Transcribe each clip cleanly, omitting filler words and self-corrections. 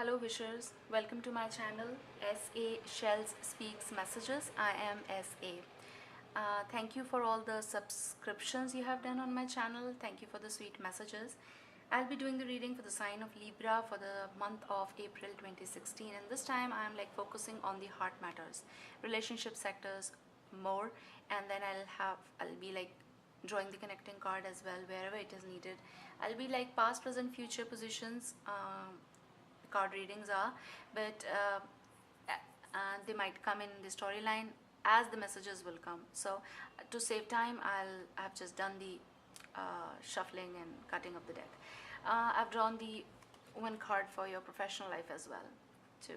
Hello wishers, welcome to my channel SA Shells Speaks Messages. I am SA. Thank you for all the subscriptions you have done on my channel. Thank you for the sweet messages. I'll be doing the reading for the sign of Libra for the month of April 2016, and this time I'm focusing on the heart matters, relationship sectors more, and then I'll be drawing the connecting card as well wherever it is needed. I'll be past, present, future positions. Card readings are, but they might come in the storyline as the messages will come. So to save time, I've just done the shuffling and cutting of the deck. I've drawn the one card for your professional life as well to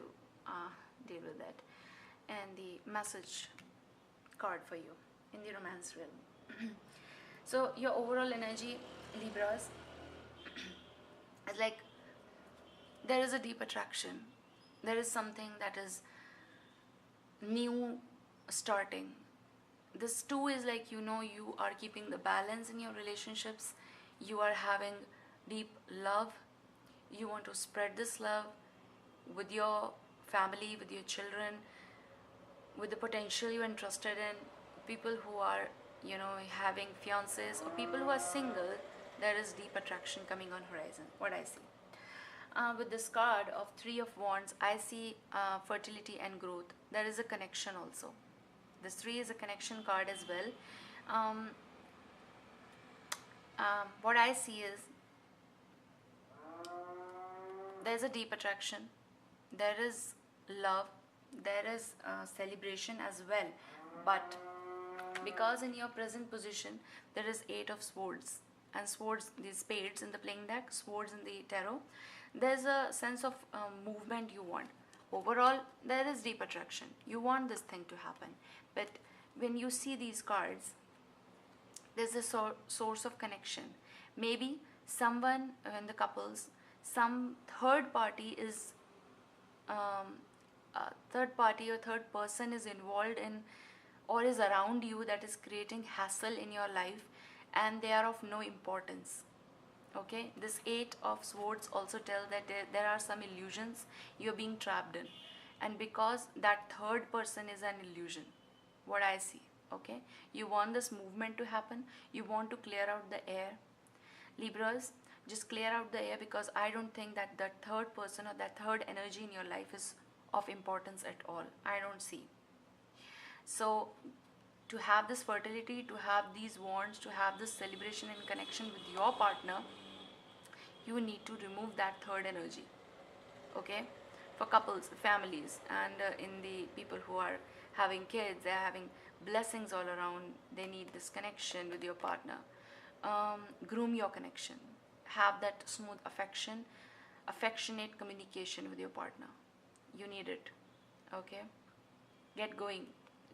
deal with that, and the message card for you in the romance realm. So your overall energy, Libras, is there is a deep attraction. There is something that is new starting. This too is you are keeping the balance in your relationships. You are having deep love. You want to spread this love with your family, with your children, with the potential you're interested in. People who are having fiancés, or people who are single, there is deep attraction coming on horizon, what I see. With this card of Three of Wands, I see fertility and growth. There is a connection also. This 3 is a connection card as well. What I see is there's a deep attraction, there is love, there is celebration as well. But because in your present position there is 8 of Swords, and swords, these spades in the playing deck, swords in the tarot, there's a sense of movement you want. Overall, there is deep attraction. You want this thing to happen. But when you see these cards, there's a source of connection. Maybe someone in the couples, some third party is, third party or third person is involved in or is around you, that is creating hassle in your life, and they are of no importance. Okay, this 8 of Swords also tells that there are some illusions you're being trapped in, and because that third person is an illusion, what I see. Okay, you want this movement to happen, you want to clear out the air. Libras, just clear out the air, because I don't think that that third person or that third energy in your life is of importance at all. I don't see. So to have this fertility, to have these wands, to have this celebration and connection with your partner, you need to remove that third energy. Okay, for couples, families, and in the people who are having kids, they are having blessings all around, they need this connection with your partner. Groom your connection, have that smooth affection, affectionate communication with your partner. You need it. Okay, get going.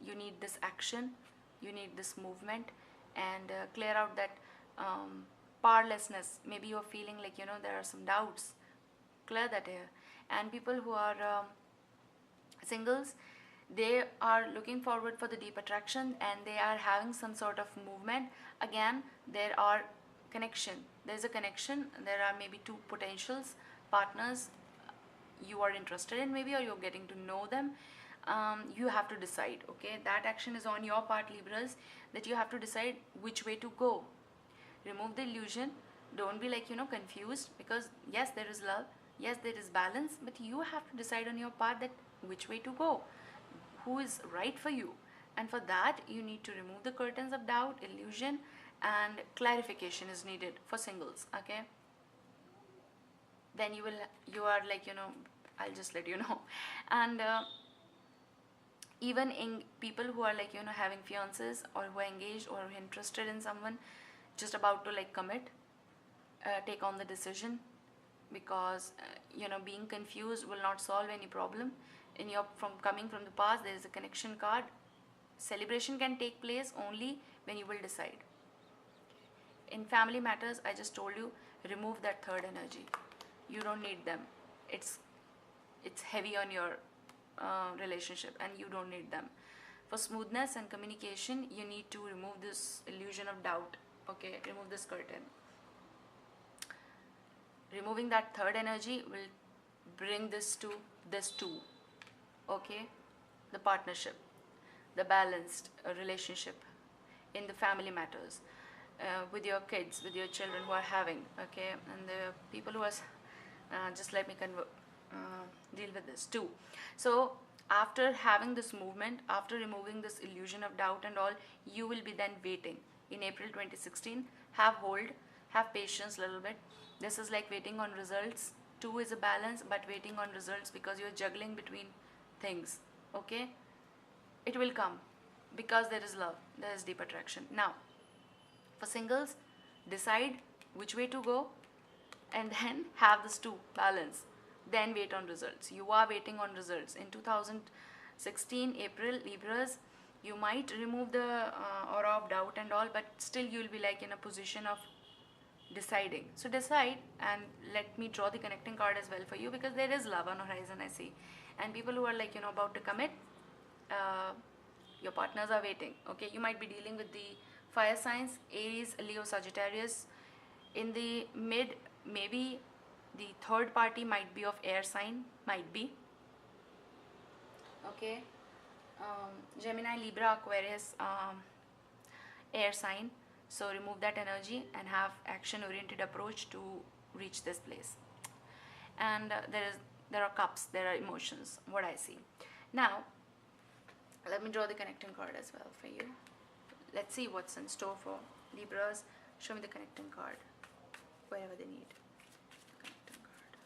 You need this action, you need this movement, and clear out that powerlessness. Maybe you're feeling there are some doubts. Clear that air. And people who are singles, they are looking forward for the deep attraction, and they are having some sort of movement. Again, there are connection. There's a connection. There are maybe 2 potentials partners you are interested in, maybe, or you're getting to know them. You have to decide. Okay, that action is on your part, Libras, that you have to decide which way to go. Remove the illusion. Don't be confused, because yes, there is love, yes, there is balance, but you have to decide on your part that which way to go, who is right for you. And for that, you need to remove the curtains of doubt, illusion, and clarification is needed for singles. Okay, then you are I'll just let you know. And even in people who are having fiancés, or who are engaged, or interested in someone, just about to commit, take on the decision, because being confused will not solve any problem. In your coming from the past, there is a connection card. Celebration can take place only when you will decide. In family matters, I just told you, remove that third energy. You don't need them. It's heavy on your relationship, and you don't need them. For smoothness and communication, you need to remove this illusion of doubt. Okay, remove this curtain. Removing that third energy will bring this to this too. Okay, the partnership, the balanced relationship in the family matters, with your kids, with your children who are having, okay, and the people who are just let me deal with this too. So after having this movement, after removing this illusion of doubt and all, you will be then waiting in April 2016. Have hold, have patience a little bit. This is like waiting on results. Two is a balance, but waiting on results because you're juggling between things. Okay, it will come because there is love, there is deep attraction. Now for singles, decide which way to go and then have this two balance, then wait on results. You are waiting on results in 2016 April. Libras, you might remove the aura of doubt and all, but still you will be like in a position of deciding. So decide, and let me draw the connecting card as well for you, because there is love on horizon, I see. And people who are like, you know, about to commit, your partners are waiting. Okay, you might be dealing with the fire signs, Aries, Leo, Sagittarius. In the mid, maybe the third party might be of air sign, might be. Okay, Gemini, Libra, Aquarius, air sign. So remove that energy and have action oriented approach to reach this place. And there are cups, there are emotions, what I see. Now let me draw the connecting card as well for you. Let's see what's in store for Libras. Show me the connecting card wherever they need. Connecting card.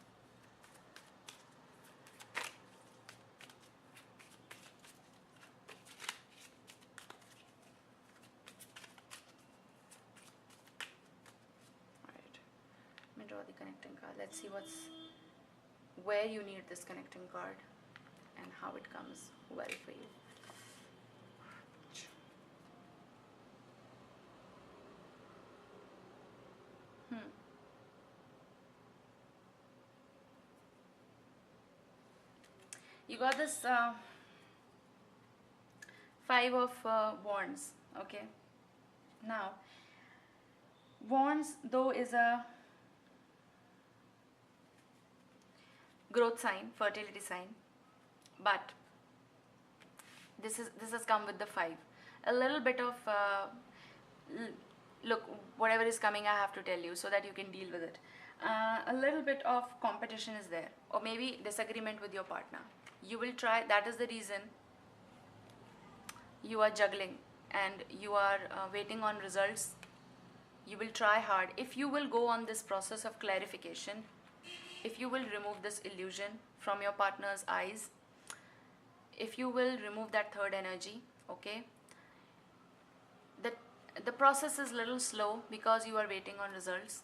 Alright, let me draw the connecting card. Let's see where you need this connecting card and how it comes well for you. You got this Five of Wands. Okay, now Wands though is a growth sign, fertility sign, but this has come with the five. A little bit of look, whatever is coming, I have to tell you so that you can deal with it. A little bit of competition is there, or maybe disagreement with your partner. You will try, that is the reason you are juggling and you are waiting on results. You will try hard. If you will go on this process of clarification, if you will remove this illusion from your partner's eyes, if you will remove that third energy, okay, the process is little slow because you are waiting on results.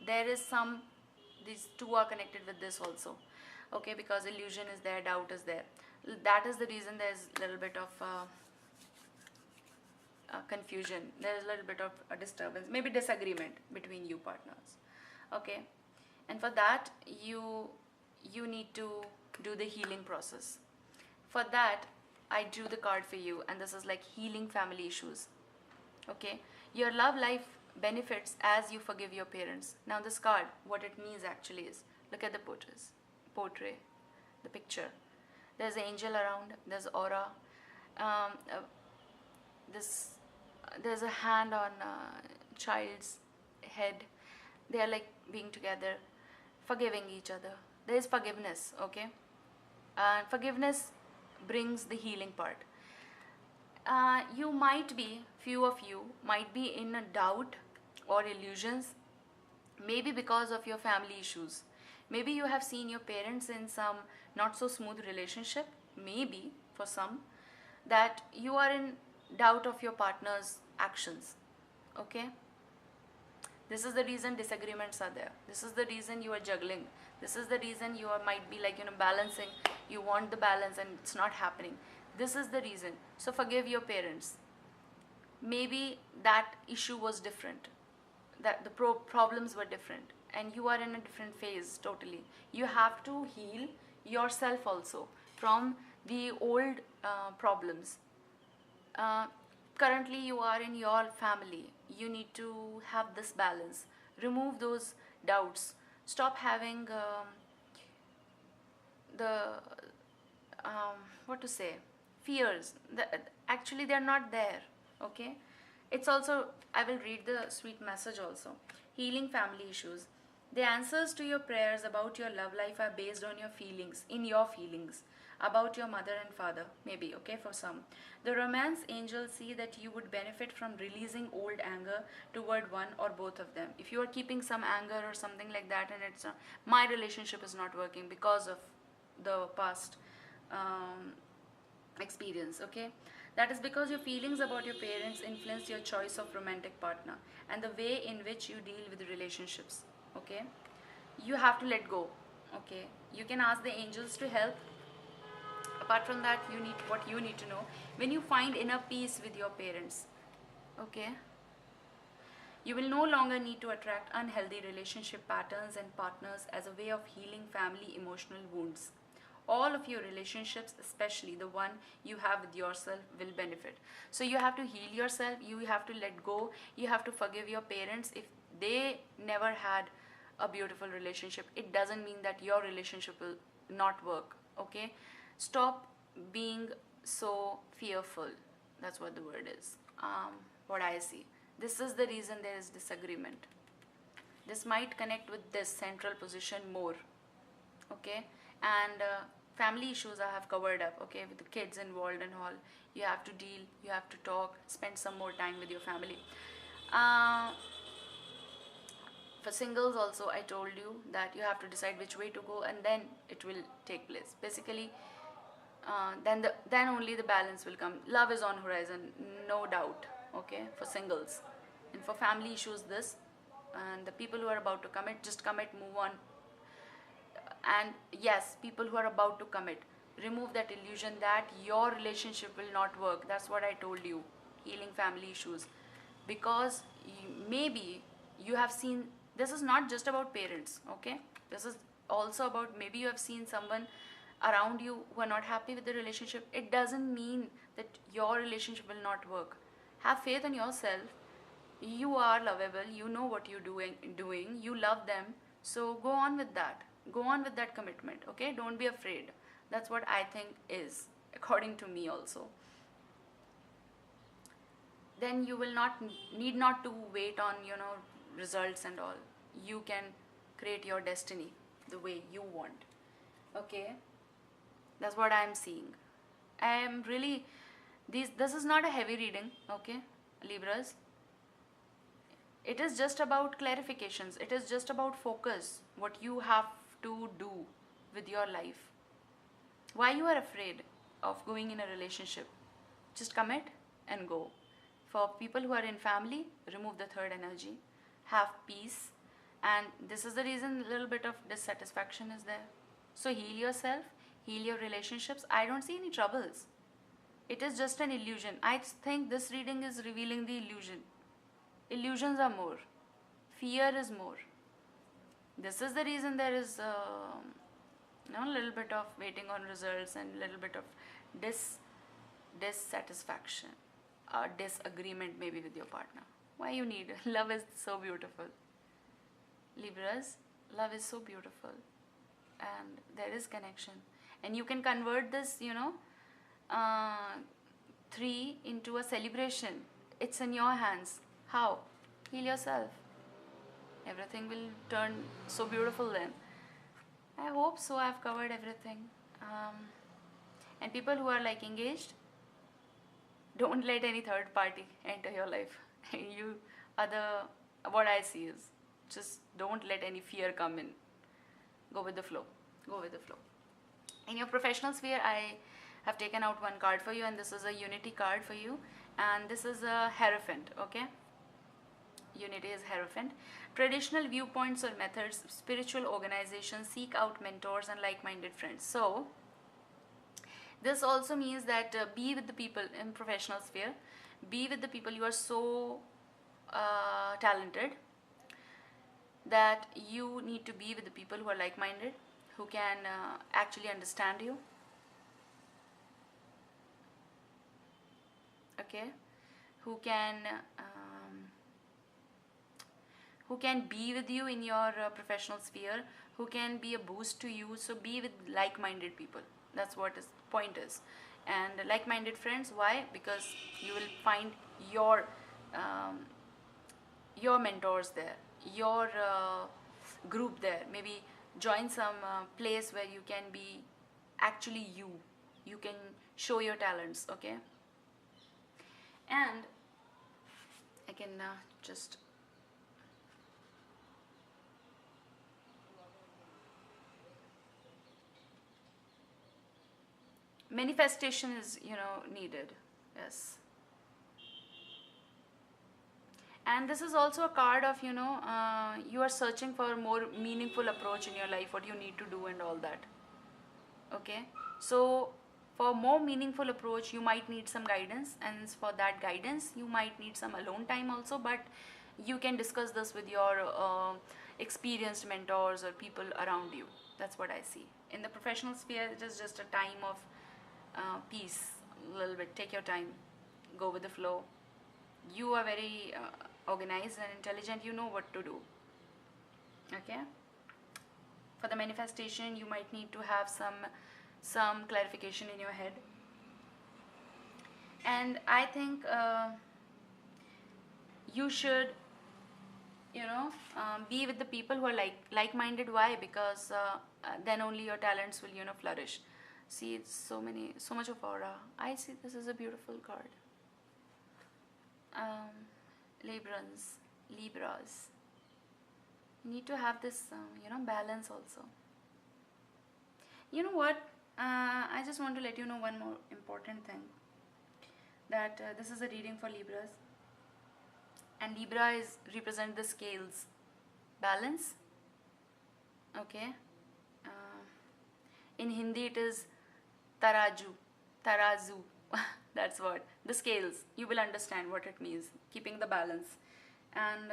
There is these two are connected with this also, okay, because illusion is there, doubt is there. That is the reason there's a little bit of confusion, there's a little bit of a disturbance, maybe disagreement between you partners, okay. And for that you need to do the healing process. For that I drew the card for you, and this is like healing family issues, okay. Your love life benefits as you forgive your parents. Now this card, what it means actually is, look at the portrait, the picture. There's an angel around, there's aura, there's a hand on a child's head. They are like being together, forgiving each other. There is forgiveness, okay. And forgiveness brings the healing part. You might be, few of you might be in a doubt or illusions, maybe because of your family issues. Maybe you have seen your parents in some not so smooth relationship, maybe for some, that you are in doubt of your partner's actions, okay. This is the reason disagreements are there. This is the reason you are juggling. This is the reason you might be like, you know, balancing. You want the balance and it's not happening. This is the reason. So forgive your parents. Maybe that issue was different, that the problems were different, and you are in a different phase totally. You have to heal yourself also from the old problems. Currently you are in your family. You need to have this balance. Remove those doubts. Stop having the what to say, fears, actually they're not there. Okay, it's also, I will read the sweet message also. Healing family issues. The answers to your prayers about your love life are based on your feelings, in your feelings about your mother and father, maybe. Okay, for some, the romance angels see that you would benefit from releasing old anger toward one or both of them. If you are keeping some anger or something like that, and it's my relationship is not working because of the past um, experience. Okay, that is because your feelings about your parents influence your choice of romantic partner and the way in which you deal with relationships. Okay, you have to let go. Okay, you can ask the angels to help. Apart from that, you need, what you need to know, when you find inner peace with your parents, okay, you will no longer need to attract unhealthy relationship patterns and partners as a way of healing family emotional wounds. All of your relationships, especially the one you have with yourself, will benefit. So you have to heal yourself, you have to let go, you have to forgive your parents if they never had a beautiful relationship. It doesn't mean that your relationship will not work. Okay, stop being so fearful. That's what the word is. What I see, this is the reason there is disagreement. This might connect with this central position more. Okay, and family issues I have covered up. Okay, with the kids involved and all, you have to deal, you have to talk, spend some more time with your family. uh, for singles also, I told you that you have to decide which way to go, and then it will take place. Basically, then only the balance will come. Love is on horizon, no doubt. Okay, for singles. And for family issues, this, and the people who are about to commit, just commit, move on. And yes, people who are about to commit, remove that illusion that your relationship will not work. That's what I told you. Healing family issues, because maybe you have seen, this is not just about parents. Okay, this is also about, maybe you have seen someone around you who are not happy with the relationship. It doesn't mean that your relationship will not work. Have faith in yourself. You are lovable, you know what you're doing, you love them. So go on with that, go on with that commitment. Okay, don't be afraid. That's what I think is, according to me also. Then you will not need not to wait on, results and all. You can create your destiny the way you want. Okay, that's what I'm seeing. I am really, this is not a heavy reading. Okay, Libras, it is just about clarifications, it is just about focus, what you have to do with your life. Why you are afraid of going in a relationship? Just commit and go. For people who are in family, remove the third energy, have peace. And this is the reason a little bit of dissatisfaction is there. So heal yourself, heal your relationships. I don't see any troubles. It is just an illusion. I think this reading is revealing the illusion. Illusions are more, fear is more. This is the reason there is a little bit of waiting on results and a little bit of dissatisfaction or disagreement maybe with your partner. Why you need? Love is so beautiful. Libras, love is so beautiful, and there is connection, and you can convert this, uh, 3 into a celebration. It's in your hands. How? Heal yourself. Everything will turn so beautiful then. I hope so. I've covered everything. And people who are like engaged, don't let any third party enter your life. You are the, what I see is, just don't let any fear come in. Go with the flow. Go with the flow. In your professional sphere, I have taken out one card for you, and this is a unity card for you, and this is a Hierophant. Okay, unity is Hierophant. Traditional viewpoints or methods, spiritual organizations seek out mentors and like-minded friends. So this also means that be with the people in professional sphere, be with the people. You are so talented that you need to be with the people who are like-minded, who can actually understand you. Okay, who can be with you in your professional sphere, who can be a boost to you. So be with like-minded people. That's what is point is. And like-minded friends, why? Because you will find your um, your mentors there, your group there. Maybe join some place where you can be actually you can show your talents. Okay. And I can just manifestation is, needed. Yes. And this is also a card of, you are searching for a more meaningful approach in your life, what you need to do and all that. Okay. So for more meaningful approach, you might need some guidance, and for that guidance you might need some alone time also. But you can discuss this with your experienced mentors or people around you. That's what I see. In the professional sphere, it is just a time of peace. A little bit, take your time, go with the flow. You are very organized and intelligent, you know what to do. Okay. For the manifestation, you might need to have some clarification in your head. And I think you should, be with the people who are like-minded. Why? Because then only your talents will, flourish. See, it's so much of aura. I see this is a beautiful card. um, Libras. You need to have this, balance also. You know what? I just want to let you know one more important thing. That this is a reading for Libras, and Libra is represent the scales, balance. Okay. Uh, in Hindi, it is tarazu. That's what the scales. You will understand what it means. Keeping the balance, and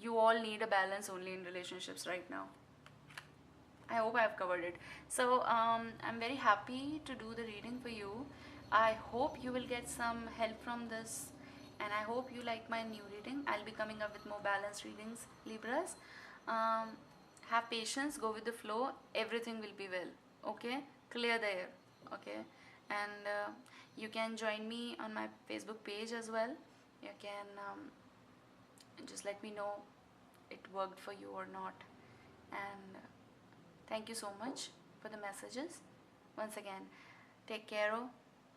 you all need a balance only in relationships right now. I hope I have covered it. So I'm very happy to do the reading for you. I hope you will get some help from this, and I hope you like my new reading. I'll be coming up with more balanced readings, Libras. Have patience, go with the flow. Everything will be well. Okay, clear the air. Okay, and you can join me on my Facebook page as well. You can just let me know it worked for you or not. And thank you so much for the messages. Once again, take care,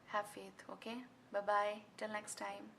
have faith. Okay, bye bye, till next time.